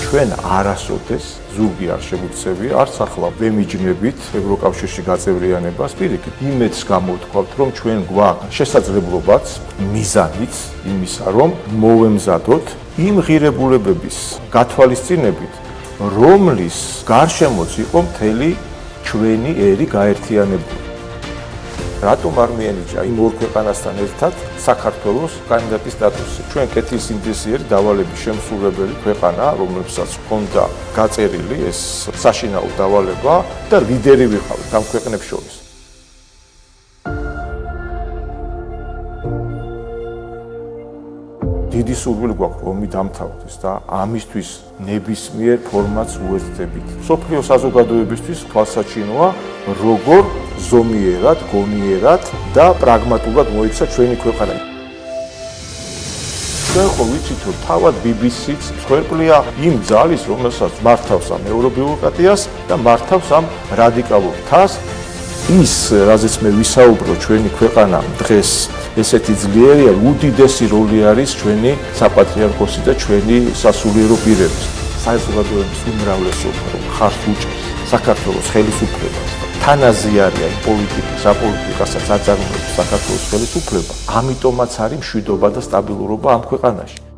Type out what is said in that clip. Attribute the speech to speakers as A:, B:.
A: ჩვენ არასოდეს ზურგი არ შემოგვცევია, არც ახლა ვემიჯნებით ევროკავშირში გაწევრიანებას, პირიქით, იმედს გამოვთქვათ, რომ ჩვენ გვაქვს შესაძლებლობაც, მიზანიც იმისა, რომ მოვემზადოთ იმ ღირებულებების გათვალისწინებით, რომლის გარშემოც იყო მთელი ჩვენი ერი გაერთიანებული. რატომ არ მიენიჭა იმ ორ ქვეყანასთან ერთად საქართველოს კანდიდატის სტატუსი? ჩვენ კეთილსინდისიერი დავალების შემსრულებელი ქვეყანა, რომელსაც ჰქონდა გაწერილი ეს საშინაო დავალება და ლიდერი ვიყავით ამ ქვეყნებს შორის. დიდი სურვილი გვაქვს ომი დამთავრდეს და ამისთვის ნებისმიერ ფორმატს უერთდებით. მსოფლიო საზოგადოებისთვის თვალსაჩინოა, როგორ ზომიერად, გონიერად და პრაგმატულად მოიქცა ჩვენი ქვეყანა. ჩვენ ხო ვიცით, რომ თავად BBC-ც მსხვერპლია იმ ძალის, რომელსაც მართავს ამ ევრობიუროკრატიას და მართავს ამ რადიკალურ თასს. ის, რაზეც მე ვისაუბრო, ჩვენი ქვეყანა დღეს ესეთი ძლიერია, უდიდესი როლი არის ჩვენი საპატრიარქოსი და ჩვენი სასულიერო პირების. საზოგადოების უმრავლესობა ხარს უჭერს საქართველოს ხელისუფლებას. თანაზიარია იმ პოლიტიკის, აპოლიტიკასაც აწარმოებს საქართველოს ხელისუფლება. ამიტომაც არის მშვიდობა და სტაბილურობა ამ ქვეყანაში.